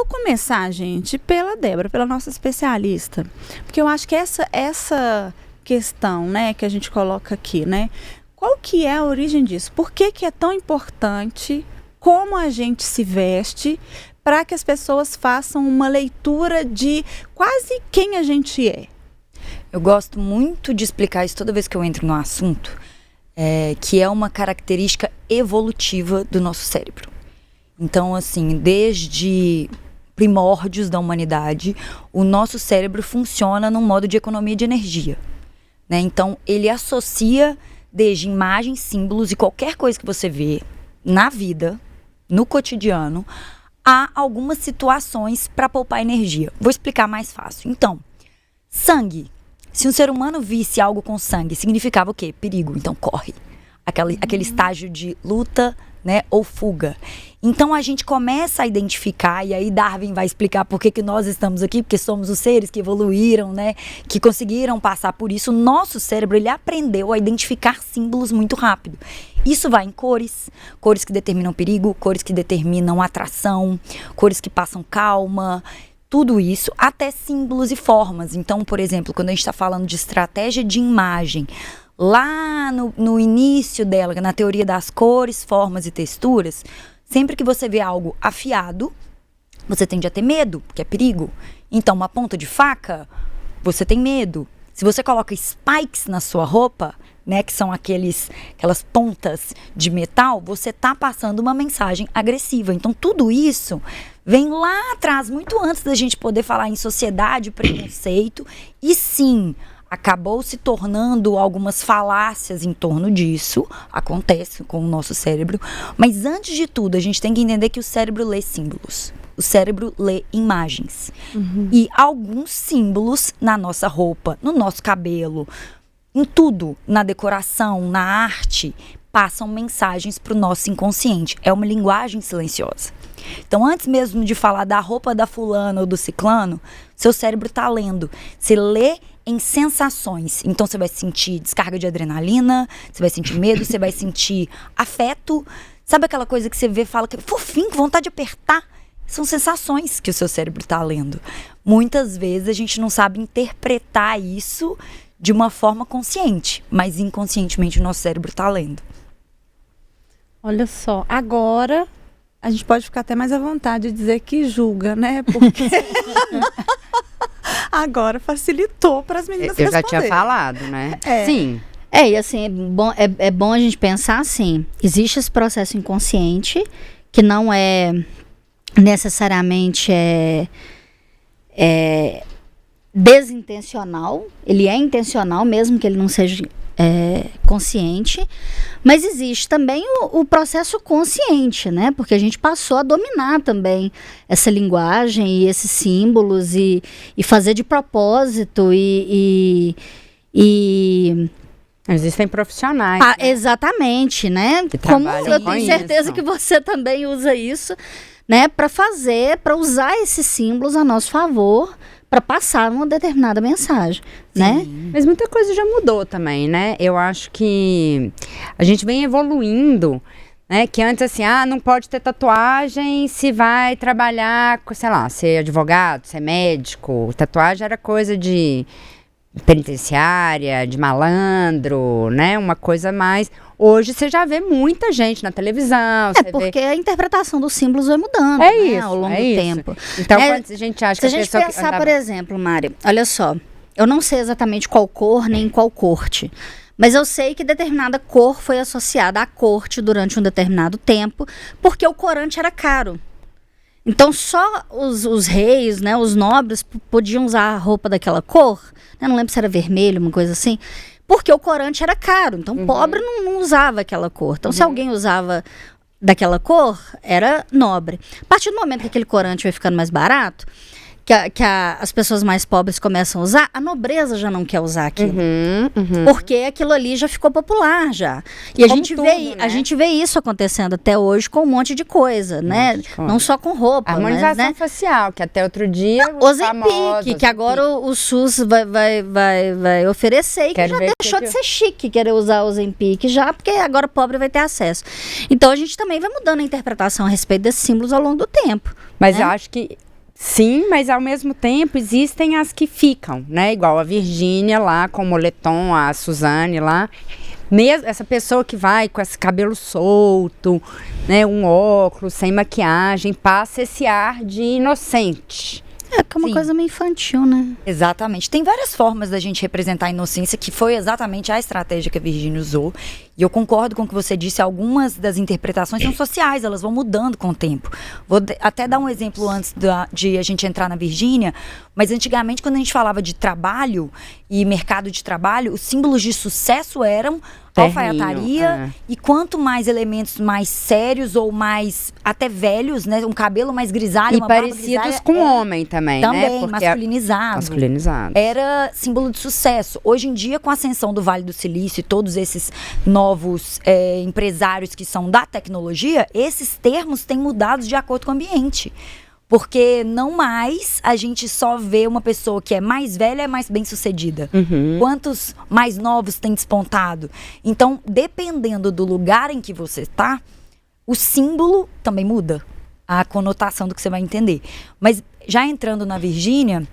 vou começar, gente, pela Débora, pela nossa especialista. Porque eu acho que essa questão, né, que a gente coloca aqui, né? Qual que é a origem disso? Por que que é tão importante como a gente se veste para que as pessoas façam uma leitura de quase quem a gente é? Eu gosto muito de explicar isso toda vez que eu entro no assunto, que é uma característica evolutiva do nosso cérebro. Então, assim, desde primórdios da humanidade, o nosso cérebro funciona num modo de economia de energia, né? Então, ele associa desde imagens, símbolos e qualquer coisa que você vê na vida, no cotidiano, a algumas situações para poupar energia. Vou explicar mais fácil. Então, sangue. Se um ser humano visse algo com sangue, significava o quê? Perigo. Então, corre. Aquele estágio de luta, né, ou fuga. Então a gente começa a identificar, e aí Darwin vai explicar por que nós estamos aqui, porque somos os seres que evoluíram, né, que conseguiram passar por isso. O nosso cérebro, ele aprendeu a identificar símbolos muito rápido. Isso vai em cores que determinam perigo, cores que determinam atração, cores que passam calma, tudo isso, até símbolos e formas. Então, por exemplo, quando a gente está falando de estratégia de imagem, lá no início dela, na teoria das cores, formas e texturas, sempre que você vê algo afiado, você tende a ter medo, porque é perigo. Então, uma ponta de faca, você tem medo. Se você coloca spikes na sua roupa, né, que são aquelas pontas de metal, você está passando uma mensagem agressiva. Então, tudo isso vem lá atrás, muito antes da gente poder falar em sociedade, preconceito, e sim, acabou se tornando algumas falácias em torno disso, acontece com o nosso cérebro, mas antes de tudo a gente tem que entender que o cérebro lê símbolos, o cérebro lê imagens, e alguns símbolos na nossa roupa, no nosso cabelo, em tudo, na decoração, na arte, passam mensagens para o nosso inconsciente, é uma linguagem silenciosa. Então, antes mesmo de falar da roupa da fulana ou do ciclano, seu cérebro está lendo. Você lê em sensações. Então, você vai sentir descarga de adrenalina, você vai sentir medo, você vai sentir afeto. Sabe aquela coisa que você vê e fala que fofinho, que vontade de apertar? São sensações que o seu cérebro está lendo. Muitas vezes a gente não sabe interpretar isso de uma forma consciente, mas inconscientemente o nosso cérebro está lendo. Olha só, agora a gente pode ficar até mais à vontade de dizer que julga, né? Porque agora facilitou para as meninas Eu responderem. já tinha falado, né? Sim. E assim, é bom a gente pensar assim, existe esse processo inconsciente, que não é necessariamente desintencional, ele é intencional, mesmo que ele não seja consciente, mas existe também o processo consciente, né? Porque a gente passou a dominar também essa linguagem e esses símbolos e fazer de propósito e Existem profissionais. né? Exatamente, né? Como eu tenho certeza isso. que você também usa isso, né? Para usar esses símbolos a nosso favor, para passar uma determinada mensagem, né? Mas muita coisa já mudou também, né? Eu acho que a gente vem evoluindo, né? Que antes assim, não pode ter tatuagem se vai trabalhar, sei lá, ser advogado, ser médico. Tatuagem era coisa de penitenciária, de malandro, né? Uma coisa mais... Hoje você já vê muita gente na televisão. Porque a interpretação dos símbolos vai mudando, né, isso, ao longo do tempo. Então, quando a gente acha se que a gente pensar, por exemplo, Mari, olha só, eu não sei exatamente qual cor nem qual corte, mas eu sei que determinada cor foi associada à corte durante um determinado tempo, porque o corante era caro. Então, só os reis, né, os nobres, podiam usar a roupa daquela cor. Eu não lembro se era vermelho, uma coisa assim. Porque o corante era caro. Então, pobre não usava aquela cor. Então, se alguém usava daquela cor, era nobre. A partir do momento que aquele corante vai ficando mais barato, que as pessoas mais pobres começam a usar, a nobreza já não quer usar aquilo. Porque aquilo ali já ficou popular já. E a gente vê isso acontecendo até hoje com um monte de coisa, né? Não só com roupa, harmonização mas, né? facial, que até outro dia... Ozempic, que agora o SUS vai oferecer e que já deixou de ser chique querer usar o Ozempic já, porque agora o pobre vai ter acesso. Então a gente também vai mudando a interpretação a respeito desses símbolos ao longo do tempo. Mas né? eu acho que Sim, mas ao mesmo tempo existem as que ficam, né? Igual a Virgínia lá com o moletom, a Suzane lá. Mesmo essa pessoa que vai com esse cabelo solto, né? Um óculos, sem maquiagem, passa esse ar de inocente. É que é uma Sim. coisa meio infantil, né? Exatamente. Tem várias formas da gente representar a inocência, que foi exatamente a estratégia que a Virgínia usou. E eu concordo com o que você disse, algumas das interpretações são sociais, elas vão mudando com o tempo. Vou até dar um exemplo antes de a gente entrar na Virgínia, mas antigamente, quando a gente falava de trabalho e mercado de trabalho, os símbolos de sucesso eram alfaiataria e quanto mais elementos mais sérios ou mais até velhos, né? Um cabelo mais grisalho, E uma barba parecidos grisalha, com homem também, né? também, Porque masculinizado. masculinizado. Era símbolo de sucesso. Hoje em dia, com a ascensão do Vale do Silício e todos esses novos empresários que são da tecnologia, esses termos têm mudado de acordo com o ambiente. Porque não mais a gente só vê uma pessoa que é mais velha, é mais bem sucedida. Quantos mais novos têm despontado? Então, dependendo do lugar em que você está, o símbolo também muda. A conotação do que você vai entender. Mas já entrando na Virgínia,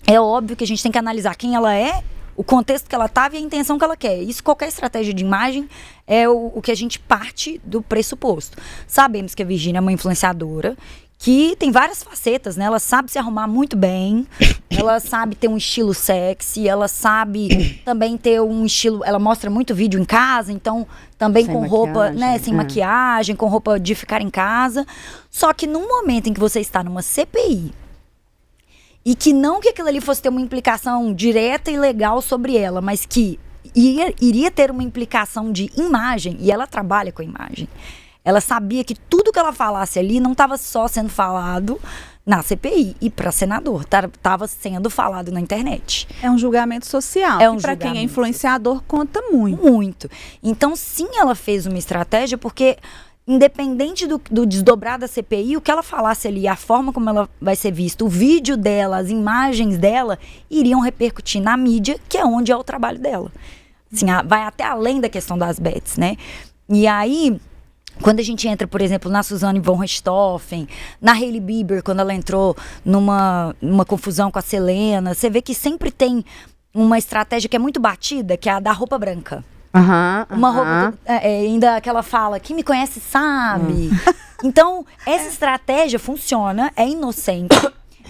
é óbvio que a gente tem que analisar quem ela é, o contexto que ela estava e a intenção que ela quer. Isso, qualquer estratégia de imagem, é o que a gente parte do pressuposto. Sabemos que a Virgínia é uma influenciadora, que tem várias facetas, né? Ela sabe se arrumar muito bem, ela sabe ter um estilo sexy, ela sabe também ter um estilo... Ela mostra muito vídeo em casa, então também Sem com roupa, maquiagem, né? Sem maquiagem, com roupa de ficar em casa. Só que num momento em que você está numa CPI, e que não que aquilo ali fosse ter uma implicação direta e legal sobre ela, mas que iria ter uma implicação de imagem, e ela trabalha com imagem. Ela sabia que tudo que ela falasse ali não estava só sendo falado na CPI e para senador, estava sendo falado na internet. É um julgamento social. É um que para quem é julgamento influenciador conta muito. Muito. Então, sim, ela fez uma estratégia, porque independente do desdobrar da CPI, o que ela falasse ali, a forma como ela vai ser vista, o vídeo dela, as imagens dela, iriam repercutir na mídia, que é onde é o trabalho dela. Assim, vai até além da questão das bets, né? E aí, quando a gente entra, por exemplo, na Suzane von Richthofen, na Hailey Bieber, quando ela entrou numa confusão com a Selena, você vê que sempre tem uma estratégia que é muito batida, que é a da roupa branca. Uma roupa, ainda que ela fala, quem me conhece sabe. Então, essa estratégia funciona, é inocente.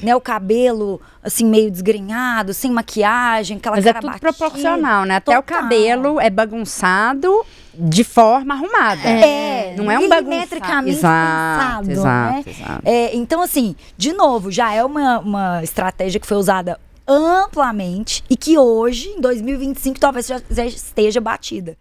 Né, o cabelo, assim, meio desgrenhado, sem maquiagem, aquela Mas cara é tudo batida. proporcional, né? Até o Total. cabelo é bagunçado de forma arrumada. Não é um bagunçado. Milimetricamente Exato, pensado, exato, né? exato. Então, assim, de novo, já é uma estratégia que foi usada amplamente e que hoje, em 2025, talvez já esteja batida.